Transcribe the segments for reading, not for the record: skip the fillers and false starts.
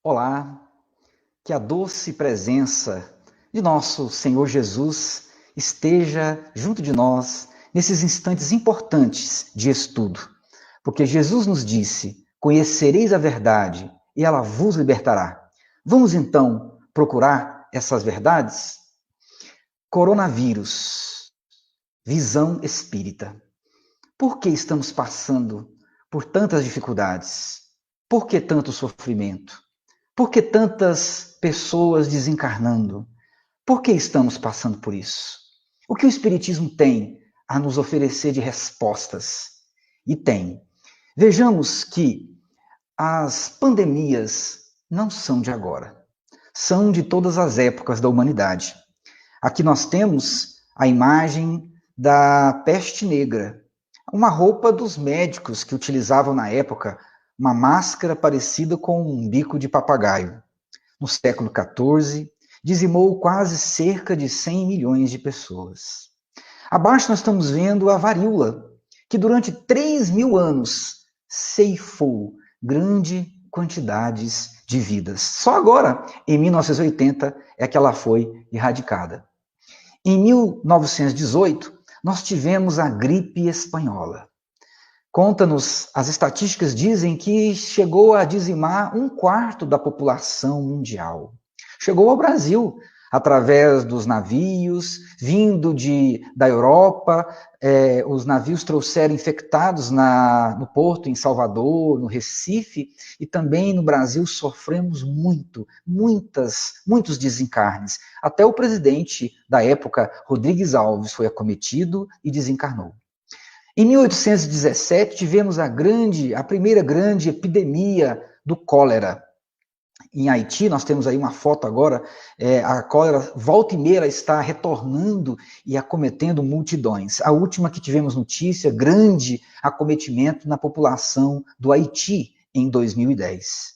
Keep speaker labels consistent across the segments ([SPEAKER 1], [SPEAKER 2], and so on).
[SPEAKER 1] Olá, que a doce presença de nosso Senhor Jesus esteja junto de nós nesses instantes importantes de estudo, porque Jesus nos disse: Conhecereis a verdade e ela vos libertará. Vamos então procurar essas verdades? Coronavírus, visão espírita. Por que estamos passando por tantas dificuldades? Por que tanto sofrimento? Por que tantas pessoas desencarnando? Por que estamos passando por isso? O que o Espiritismo tem a nos oferecer de respostas? E tem. Vejamos que as pandemias não são de agora, são de todas as épocas da humanidade. Aqui nós temos a imagem da peste negra, uma roupa dos médicos que utilizavam na época, uma máscara parecida com um bico de papagaio. No século XIV, dizimou quase cerca de 100 milhões de pessoas. Abaixo nós estamos vendo a varíola, que durante 3.000 anos ceifou grandes quantidades de vidas. Só agora, em 1980, é que ela foi erradicada. Em 1918, nós tivemos a gripe espanhola. Conta-nos, as estatísticas dizem que chegou a dizimar 1/4 da população mundial. Chegou ao Brasil, através dos navios, vindo da Europa, os navios trouxeram infectados no porto em Salvador, no Recife, e também no Brasil sofremos muitos desencarnes. Até o presidente da época, Rodrigues Alves, foi acometido e desencarnou. Em 1817, tivemos a primeira grande epidemia do cólera. Em Haiti, nós temos aí uma foto agora, a cólera volta e meia está retornando e acometendo multidões. A última que tivemos notícia, grande acometimento na população do Haiti em 2010.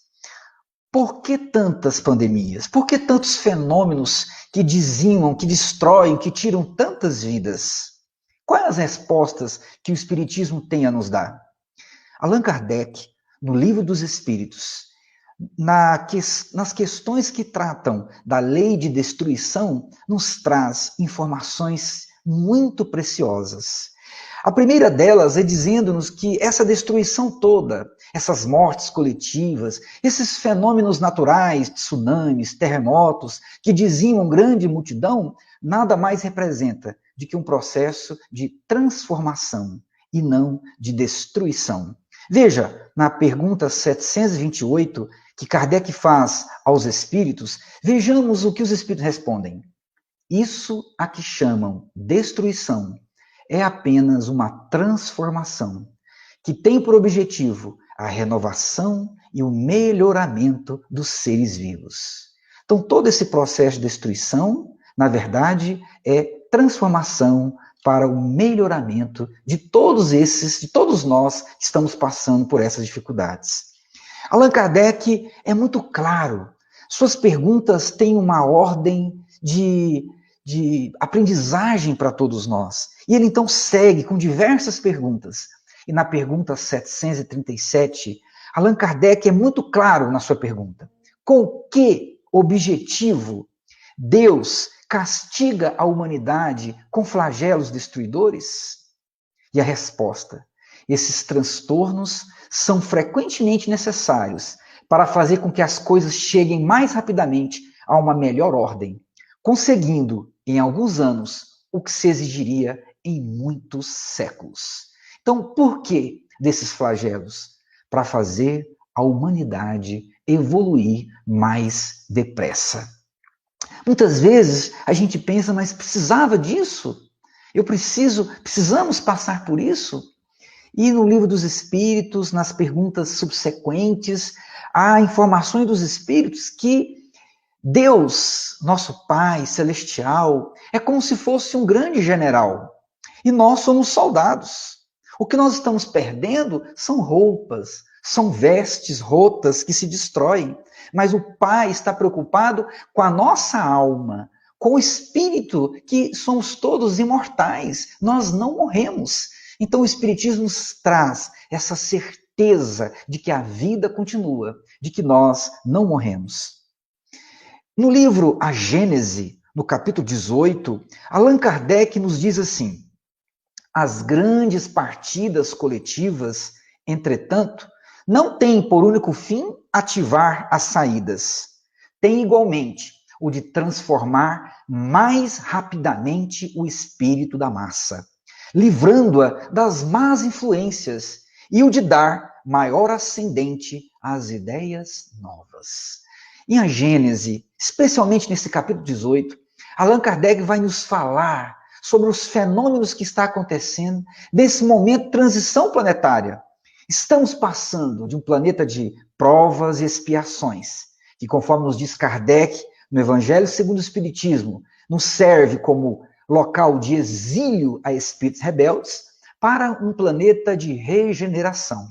[SPEAKER 1] Por que tantas pandemias? Por que tantos fenômenos que dizimam, que destroem, que tiram tantas vidas? Quais as respostas que o Espiritismo tem a nos dar? Allan Kardec, no Livro dos Espíritos, nas questões que tratam da lei de destruição, nos traz informações muito preciosas. A primeira delas é dizendo-nos que essa destruição toda, essas mortes coletivas, esses fenômenos naturais, tsunamis, terremotos, que dizimam grande multidão, nada mais representa de que um processo de transformação e não de destruição. Veja, na pergunta 728, que Kardec faz aos espíritos, vejamos o que os espíritos respondem. Isso a que chamam destruição é apenas uma transformação, que tem por objetivo a renovação e o melhoramento dos seres vivos. Então, todo esse processo de destruição, na verdade, é transformação para o melhoramento de todos nós que estamos passando por essas dificuldades. Allan Kardec é muito claro. Suas perguntas têm uma ordem de aprendizagem para todos nós. E ele então segue com diversas perguntas. E na pergunta 737, Allan Kardec é muito claro na sua pergunta. Com que objetivo Deus castiga a humanidade com flagelos destruidores? E a resposta: esses transtornos são frequentemente necessários para fazer com que as coisas cheguem mais rapidamente a uma melhor ordem, conseguindo, em alguns anos, o que se exigiria em muitos séculos. Então, por que desses flagelos? Para fazer a humanidade evoluir mais depressa. Muitas vezes a gente pensa, mas precisava disso? Precisamos passar por isso? E no Livro dos Espíritos, nas perguntas subsequentes, há informações dos Espíritos que Deus, nosso Pai celestial, é como se fosse um grande general. E nós somos soldados. O que nós estamos perdendo são roupas, são vestes rotas que se destroem. Mas o Pai está preocupado com a nossa alma, com o espírito, que somos todos imortais. Nós não morremos. Então o Espiritismo nos traz essa certeza de que a vida continua, de que nós não morremos. No livro A Gênese, no capítulo 18, Allan Kardec nos diz assim: as grandes partidas coletivas, entretanto, não têm por único fim ativar as saídas. Tem igualmente o de transformar mais rapidamente o espírito da massa, livrando-a das más influências, e o de dar maior ascendente às ideias novas. Em A Gênese, especialmente nesse capítulo 18, Allan Kardec vai nos falar sobre os fenômenos que está acontecendo nesse momento de transição planetária. Estamos passando de um planeta de provas e expiações, que, conforme nos diz Kardec, no Evangelho segundo o Espiritismo, nos serve como local de exílio a espíritos rebeldes, para um planeta de regeneração.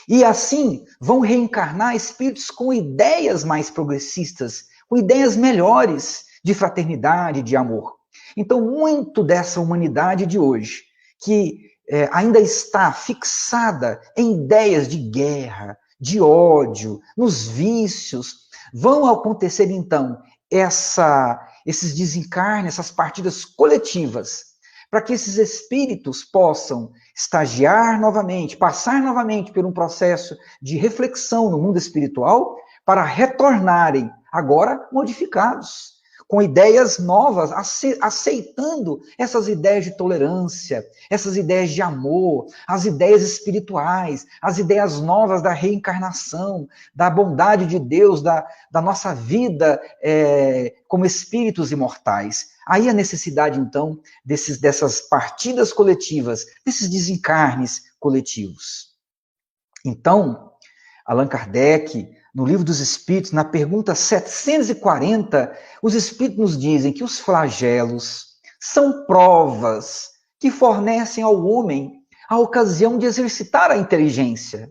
[SPEAKER 1] E assim vão reencarnar espíritos com ideias mais progressistas, com ideias melhores de fraternidade, de amor. Então, muito dessa humanidade de hoje, que ainda está fixada em ideias de guerra, de ódio, nos vícios, vão acontecer, então, esses desencarnes, essas partidas coletivas, para que esses espíritos possam estagiar novamente, passar novamente por um processo de reflexão no mundo espiritual, para retornarem, agora modificados, com ideias novas, aceitando essas ideias de tolerância, essas ideias de amor, as ideias espirituais, as ideias novas da reencarnação, da bondade de Deus, da nossa vida como espíritos imortais. Aí a necessidade, então, dessas partidas coletivas, desses desencarnes coletivos. Então, Allan Kardec, no Livro dos Espíritos, na pergunta 740, os Espíritos nos dizem que os flagelos são provas que fornecem ao homem a ocasião de exercitar a inteligência,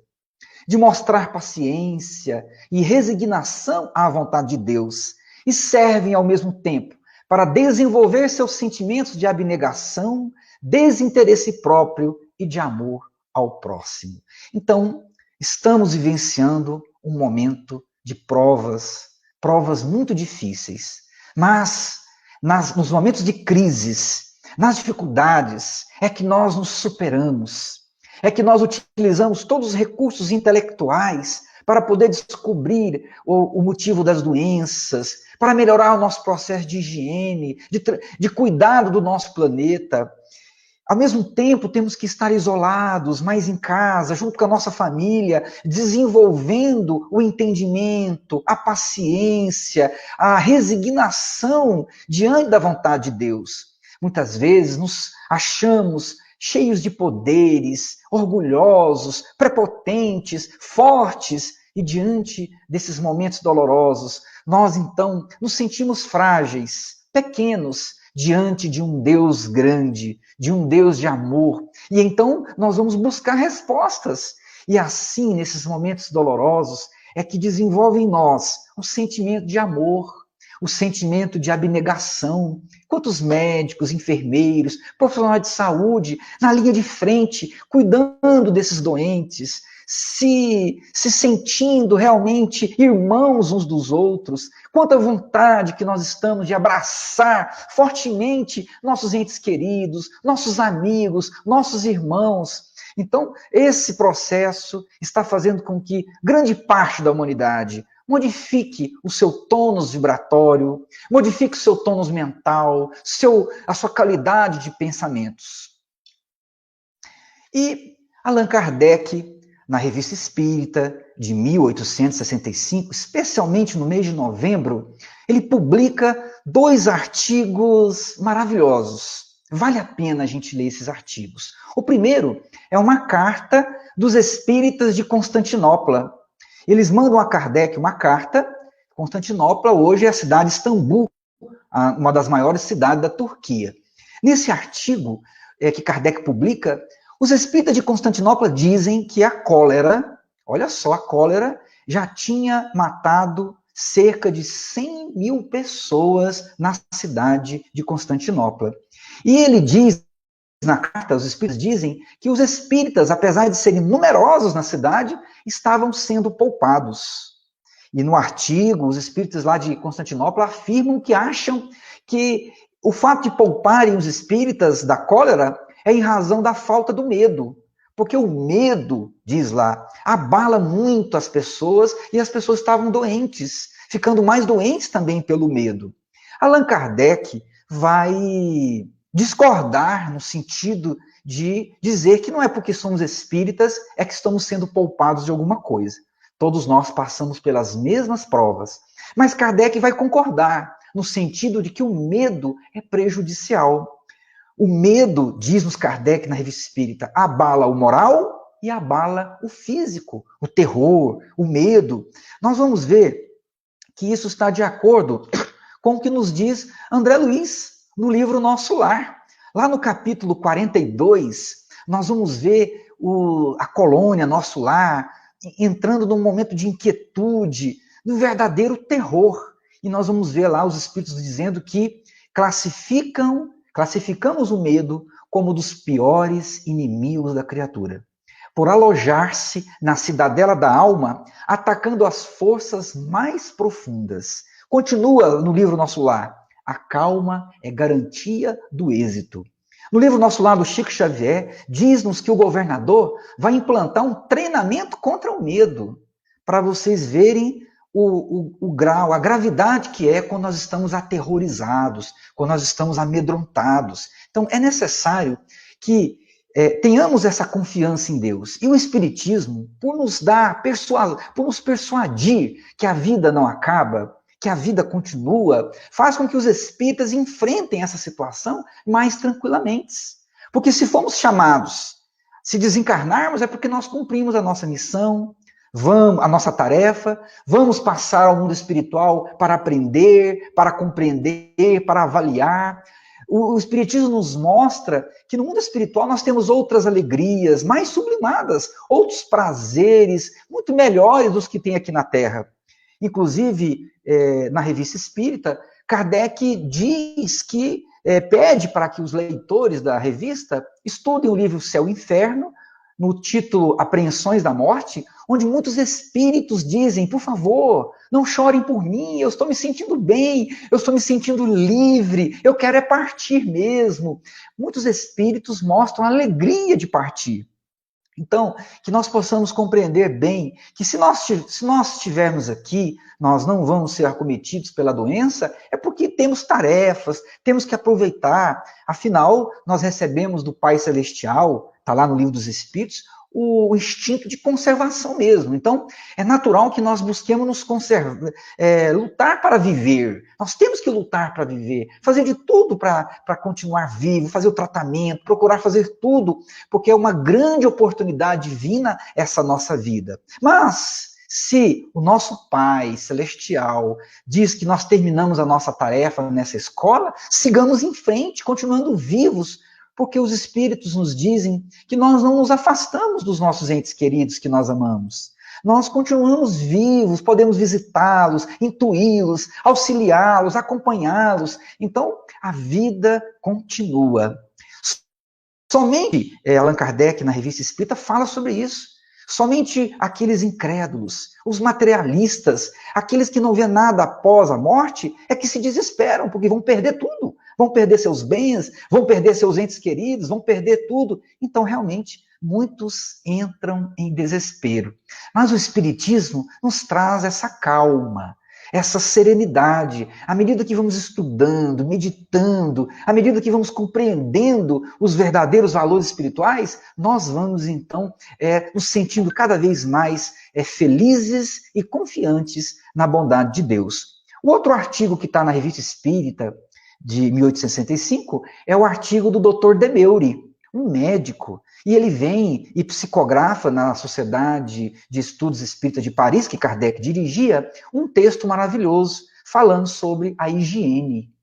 [SPEAKER 1] de mostrar paciência e resignação à vontade de Deus, e servem ao mesmo tempo para desenvolver seus sentimentos de abnegação, desinteresse próprio e de amor ao próximo. Então, estamos vivenciando um momento de provas muito difíceis. Mas, nos momentos de crises, nas dificuldades, é que nós nos superamos. É que nós utilizamos todos os recursos intelectuais para poder descobrir o motivo das doenças, para melhorar o nosso processo de higiene, de cuidado do nosso planeta. Ao mesmo tempo, temos que estar isolados, mais em casa, junto com a nossa família, desenvolvendo o entendimento, a paciência, a resignação diante da vontade de Deus. Muitas vezes nos achamos cheios de poderes, orgulhosos, prepotentes, fortes, e diante desses momentos dolorosos, nós então nos sentimos frágeis, pequenos, diante de um Deus grande, de um Deus de amor. E então nós vamos buscar respostas. E assim, nesses momentos dolorosos, é que desenvolve em nós o sentimento de amor, o sentimento de abnegação. Quantos médicos, enfermeiros, profissionais de saúde, na linha de frente, cuidando desses doentes, se sentindo realmente irmãos uns dos outros. Quanta vontade que nós estamos de abraçar fortemente nossos entes queridos, nossos amigos, nossos irmãos. Então, esse processo está fazendo com que grande parte da humanidade modifique o seu tônus vibratório, modifique o seu tônus mental, a sua qualidade de pensamentos. E Allan Kardec, na Revista Espírita, de 1865, especialmente no mês de novembro, ele publica 2 artigos maravilhosos. Vale a pena a gente ler esses artigos. O primeiro é uma carta dos espíritas de Constantinopla. Eles mandam a Kardec uma carta. Constantinopla hoje é a cidade de Istambul, uma das maiores cidades da Turquia. Nesse artigo que Kardec publica, os espíritas de Constantinopla dizem que a cólera, olha só, a cólera já tinha matado cerca de 100 mil pessoas na cidade de Constantinopla. E ele diz, na carta, os espíritas dizem que os espíritas, apesar de serem numerosos na cidade, estavam sendo poupados. E no artigo, os espíritas lá de Constantinopla afirmam que acham que o fato de pouparem os espíritas da cólera é em razão da falta do medo. Porque o medo, diz lá, abala muito as pessoas e as pessoas estavam doentes, ficando mais doentes também pelo medo. Allan Kardec vai discordar no sentido de dizer que não é porque somos espíritas é que estamos sendo poupados de alguma coisa. Todos nós passamos pelas mesmas provas. Mas Kardec vai concordar no sentido de que o medo é prejudicial. O medo, diz-nos Kardec na Revista Espírita, abala o moral e abala o físico, o terror, o medo. Nós vamos ver que isso está de acordo com o que nos diz André Luiz no livro Nosso Lar. Lá no capítulo 42, nós vamos ver a colônia Nosso Lar entrando num momento de inquietude, no verdadeiro terror. E nós vamos ver lá os espíritos dizendo que classificamos o medo como um dos piores inimigos da criatura, por alojar-se na cidadela da alma, atacando as forças mais profundas. Continua no livro Nosso Lar, a calma é garantia do êxito. No livro Nosso Lar, do Chico Xavier, diz-nos que o governador vai implantar um treinamento contra o medo, para vocês verem o grau, a gravidade que é quando nós estamos aterrorizados, quando nós estamos amedrontados. Então, é necessário que tenhamos essa confiança em Deus. E o Espiritismo, por nos persuadir que a vida não acaba, que a vida continua, faz com que os espíritas enfrentem essa situação mais tranquilamente. Porque se fomos chamados, se desencarnarmos, é porque nós cumprimos a nossa missão, a nossa tarefa, vamos passar ao mundo espiritual para aprender, para compreender, para avaliar. O Espiritismo nos mostra que no mundo espiritual nós temos outras alegrias mais sublimadas, outros prazeres muito melhores dos que tem aqui na Terra. Inclusive, na Revista Espírita, Kardec diz que pede para que os leitores da revista estudem o livro Céu e Inferno, no título Apreensões da Morte, onde muitos espíritos dizem, por favor, não chorem por mim, eu estou me sentindo bem, eu estou me sentindo livre, eu quero partir mesmo. Muitos espíritos mostram a alegria de partir. Então, que nós possamos compreender bem que se nós estivermos aqui, nós não vamos ser acometidos pela doença, é porque temos tarefas, temos que aproveitar. Afinal, nós recebemos do Pai Celestial, está lá no Livro dos Espíritos, o instinto de conservação mesmo. Então, é natural que nós busquemos nos conservar, lutar para viver. Nós temos que lutar para viver, fazer de tudo para continuar vivo, fazer o tratamento, procurar fazer tudo, porque é uma grande oportunidade divina essa nossa vida. Mas, se o nosso Pai Celestial diz que nós terminamos a nossa tarefa nessa escola, sigamos em frente, continuando vivos, porque os espíritos nos dizem que nós não nos afastamos dos nossos entes queridos que nós amamos. Nós continuamos vivos, podemos visitá-los, intuí-los, auxiliá-los, acompanhá-los. Então, a vida continua. Somente Allan Kardec, na Revista Espírita, fala sobre isso. Somente aqueles incrédulos, os materialistas, aqueles que não vê nada após a morte, é que se desesperam, porque vão perder tudo. Vão perder seus bens, vão perder seus entes queridos, vão perder tudo. Então, realmente, muitos entram em desespero. Mas o Espiritismo nos traz essa calma, essa serenidade, à medida que vamos estudando, meditando, à medida que vamos compreendendo os verdadeiros valores espirituais, nós vamos, então, nos sentindo cada vez mais felizes e confiantes na bondade de Deus. O outro artigo que está na Revista Espírita, de 1865, é o artigo do Dr. Demeuri, um médico, e ele vem e psicografa na Sociedade de Estudos Espíritas de Paris, que Kardec dirigia, um texto maravilhoso, falando sobre a higiene,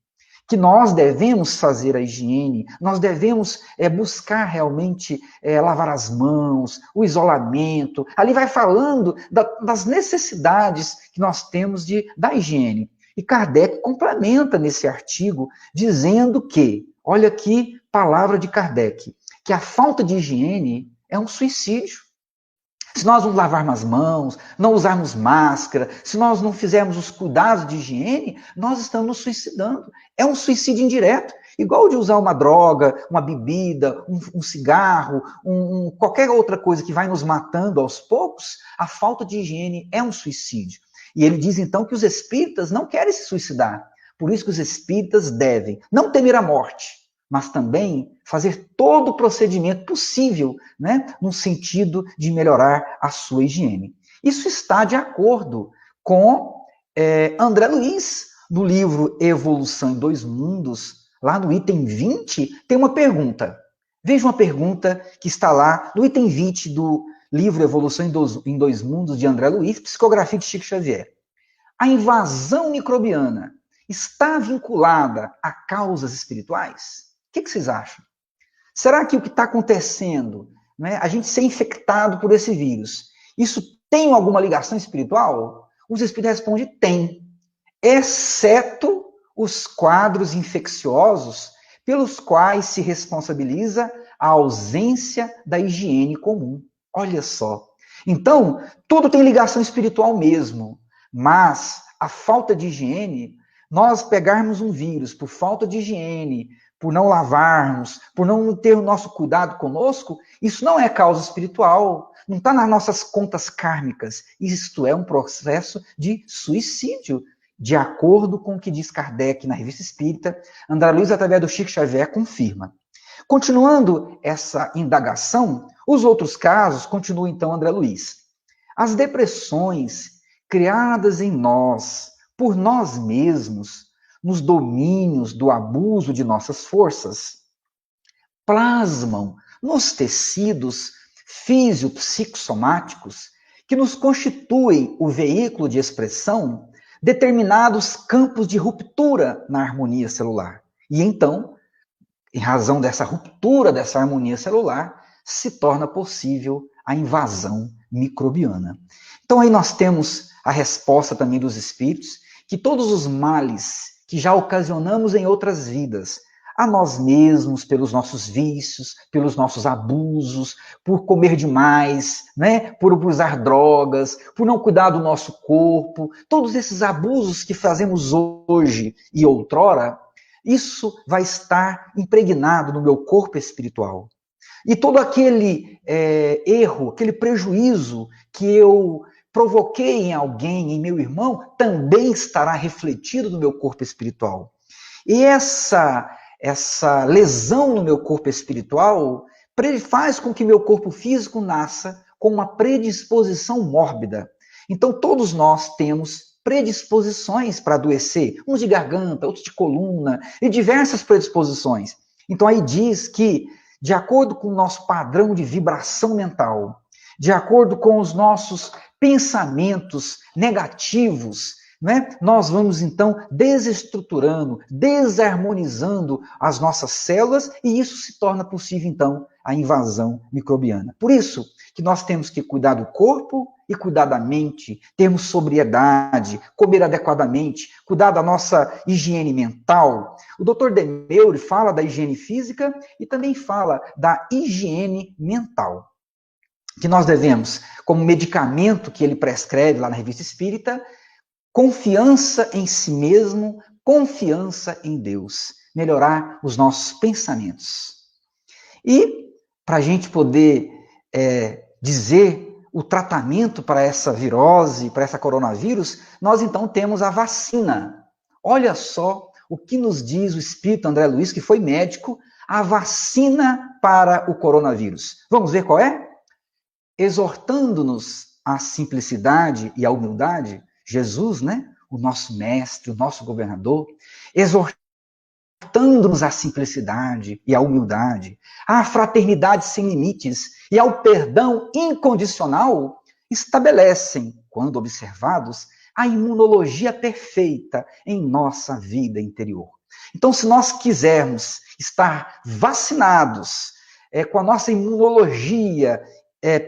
[SPEAKER 1] que nós devemos fazer a higiene, nós devemos buscar realmente lavar as mãos, o isolamento, ali vai falando das necessidades que nós temos da higiene. E Kardec complementa nesse artigo, dizendo que, olha aqui, palavra de Kardec, que a falta de higiene é um suicídio. Se nós não lavarmos as mãos, não usarmos máscara, se nós não fizermos os cuidados de higiene, nós estamos nos suicidando. É um suicídio indireto, igual de usar uma droga, uma bebida, um cigarro, qualquer outra coisa que vai nos matando aos poucos, a falta de higiene é um suicídio. E ele diz então que os espíritas não querem se suicidar. Por isso que os espíritas devem não temer a morte, mas também fazer todo o procedimento possível, né, no sentido de melhorar a sua higiene. Isso está de acordo com André Luiz, no livro Evolução em Dois Mundos, lá no item 20, tem uma pergunta. Veja uma pergunta que está lá no item 20 do livro Evolução em Dois Mundos, de André Luiz, psicografia de Chico Xavier. A invasão microbiana está vinculada a causas espirituais? O que vocês acham? Será que o que está acontecendo, né, a gente ser infectado por esse vírus, isso tem alguma ligação espiritual? Os espíritos respondem, tem, exceto os quadros infecciosos pelos quais se responsabiliza a ausência da higiene comum. Olha só. Então, tudo tem ligação espiritual mesmo, mas a falta de higiene, nós pegarmos um vírus por falta de higiene, por não lavarmos, por não ter o nosso cuidado conosco, isso não é causa espiritual, não está nas nossas contas kármicas. Isto é um processo de suicídio, de acordo com o que diz Kardec na Revista Espírita. André Luiz, através do Chico Xavier, confirma. Continuando essa indagação, os outros casos, continua então André Luiz. As depressões criadas em nós, por nós mesmos, nos domínios do abuso de nossas forças, plasmam nos tecidos físio-psicossomáticos que nos constituem o veículo de expressão determinados campos de ruptura na harmonia celular. E então, em razão dessa ruptura dessa harmonia celular, se torna possível a invasão microbiana. Então aí nós temos a resposta também dos espíritos, que todos os males que já ocasionamos em outras vidas, a nós mesmos, pelos nossos vícios, pelos nossos abusos, por comer demais, né? Por usar drogas, por não cuidar do nosso corpo, todos esses abusos que fazemos hoje e outrora, isso vai estar impregnado no meu corpo espiritual. E todo aquele erro, aquele prejuízo que eu provoquei em alguém, em meu irmão, também estará refletido no meu corpo espiritual. E essa lesão no meu corpo espiritual faz com que meu corpo físico nasça com uma predisposição mórbida. Então, todos nós temos predisposições para adoecer, uns de garganta, outros de coluna, e diversas predisposições. Então, aí diz que, de acordo com o nosso padrão de vibração mental, de acordo com os nossos pensamentos negativos, né, nós vamos então desestruturando, desarmonizando as nossas células e isso se torna possível então a invasão microbiana. Por isso que nós temos que cuidar do corpo e cuidar da mente, termos sobriedade, comer adequadamente, cuidar da nossa higiene mental. O Dr. Demeure fala da higiene física e também fala da higiene mental, que nós devemos, como medicamento que ele prescreve lá na Revista Espírita, confiança em si mesmo, confiança em Deus, melhorar os nossos pensamentos. E, para a gente poder dizer o tratamento para essa virose, para essa coronavírus, nós então temos a vacina. Olha só o que nos diz o espírito André Luiz, que foi médico, a vacina para o coronavírus. Vamos ver qual é? Exortando-nos à simplicidade e à humildade, Jesus, né, o nosso mestre, o nosso governador, exortando-nos à simplicidade e à humildade, à fraternidade sem limites e ao perdão incondicional, estabelecem, quando observados, a imunologia perfeita em nossa vida interior. Então, se nós quisermos estar vacinados, com a nossa imunologia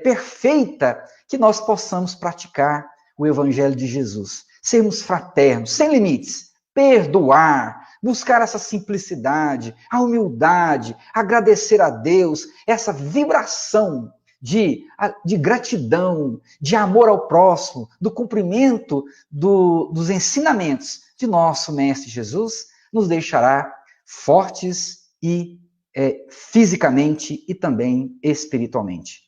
[SPEAKER 1] perfeita, que nós possamos praticar o Evangelho de Jesus. Sermos fraternos, sem limites, perdoar, buscar essa simplicidade, a humildade, agradecer a Deus, essa vibração de gratidão, de amor ao próximo, do cumprimento dos ensinamentos de nosso Mestre Jesus, nos deixará fortes e fisicamente e também espiritualmente.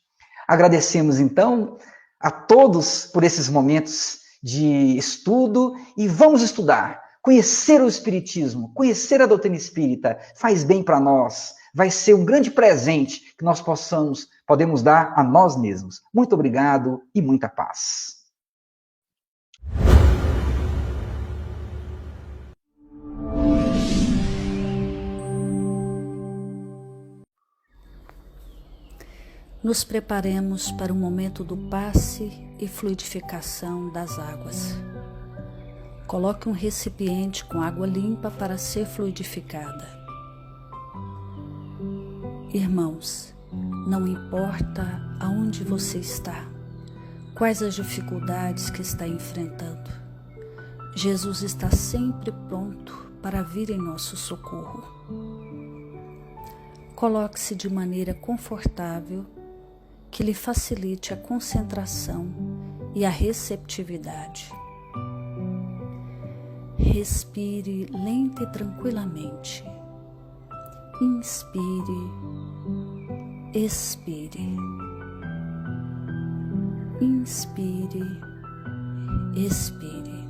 [SPEAKER 1] Agradecemos, então, a todos por esses momentos de estudo e vamos estudar, conhecer o Espiritismo, conhecer a doutrina espírita, faz bem para nós, vai ser um grande presente que nós podemos dar a nós mesmos. Muito obrigado e muita paz.
[SPEAKER 2] Nos preparemos para o momento do passe e fluidificação das águas. Coloque um recipiente com água limpa para ser fluidificada. Irmãos, não importa aonde você está, quais as dificuldades que está enfrentando, Jesus está sempre pronto para vir em nosso socorro. Coloque-se de maneira confortável que lhe facilite a concentração e a receptividade. Respire lenta e tranquilamente. Inspire, expire. Inspire, expire.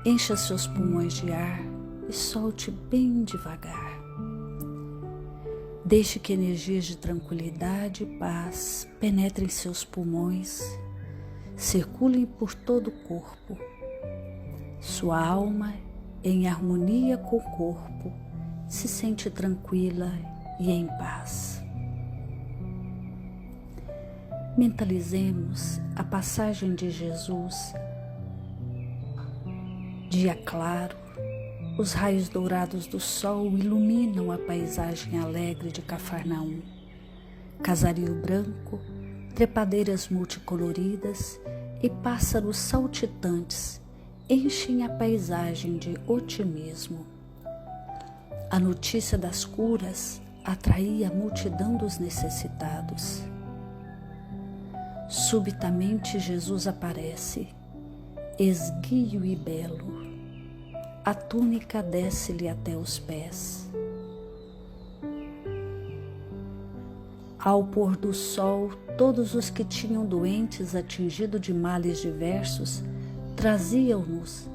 [SPEAKER 2] Encha seus pulmões de ar e solte bem devagar. Deixe que energias de tranquilidade e paz penetrem seus pulmões, circulem por todo o corpo. Sua alma, em harmonia com o corpo, se sente tranquila e em paz. Mentalizemos a passagem de Jesus. Dia claro, os raios dourados do sol iluminam a paisagem alegre de Cafarnaum. Casario branco, trepadeiras multicoloridas e pássaros saltitantes enchem a paisagem de otimismo. A notícia das curas atraía a multidão dos necessitados. Subitamente Jesus aparece, esguio e belo. A túnica desce-lhe até os pés. Ao pôr do sol, todos os que tinham doentes atingidos de males diversos traziam-nos,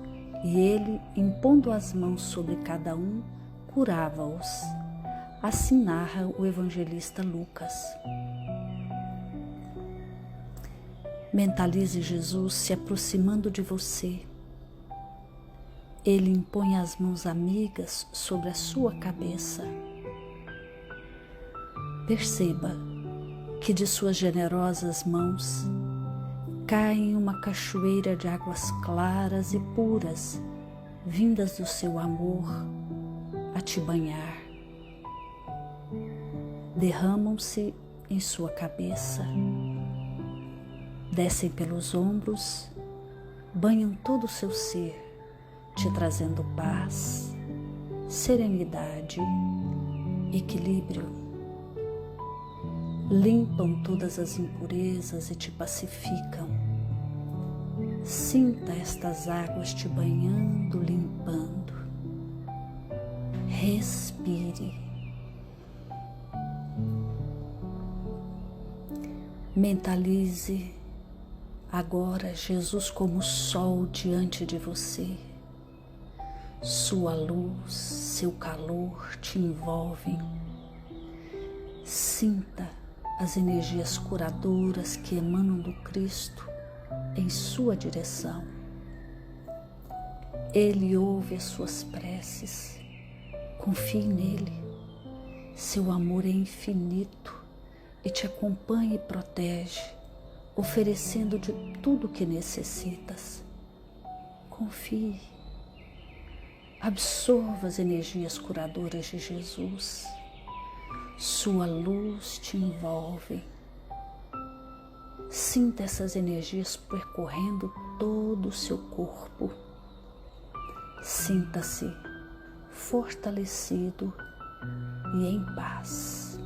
[SPEAKER 2] e ele, impondo as mãos sobre cada um, curava-os. Assim narra o evangelista Lucas. Mentalize Jesus se aproximando de você. Ele impõe as mãos amigas sobre a sua cabeça. Perceba que de suas generosas mãos caem uma cachoeira de águas claras e puras, vindas do seu amor a te banhar. Derramam-se em sua cabeça, descem pelos ombros, banham todo o seu ser, te trazendo paz, serenidade, equilíbrio. Limpam todas as impurezas e te pacificam. Sinta estas águas te banhando, limpando. Respire. Mentalize agora Jesus como sol diante de você. Sua luz, seu calor te envolvem. Sinta as energias curadoras que emanam do Cristo em sua direção. Ele ouve as suas preces. Confie nele. Seu amor é infinito e te acompanha e protege, oferecendo de tudo o que necessitas. Confie. Absorva as energias curadoras de Jesus. Sua luz te envolve. Sinta essas energias percorrendo todo o seu corpo. Sinta-se fortalecido e em paz.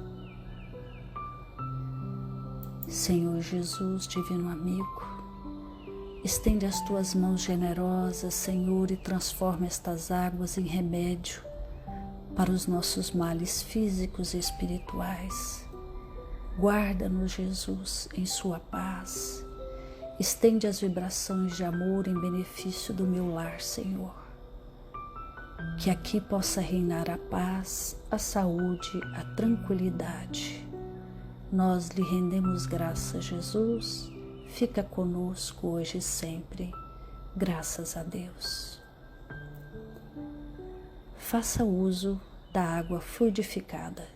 [SPEAKER 2] Senhor Jesus, divino amigo, estende as tuas mãos generosas, Senhor, e transforma estas águas em remédio para os nossos males físicos e espirituais. Guarda-nos, Jesus, em sua paz. Estende as vibrações de amor em benefício do meu lar, Senhor. Que aqui possa reinar a paz, a saúde, a tranquilidade. Nós lhe rendemos graças, Jesus. Fica conosco hoje e sempre. Graças a Deus. Faça uso da água fluidificada.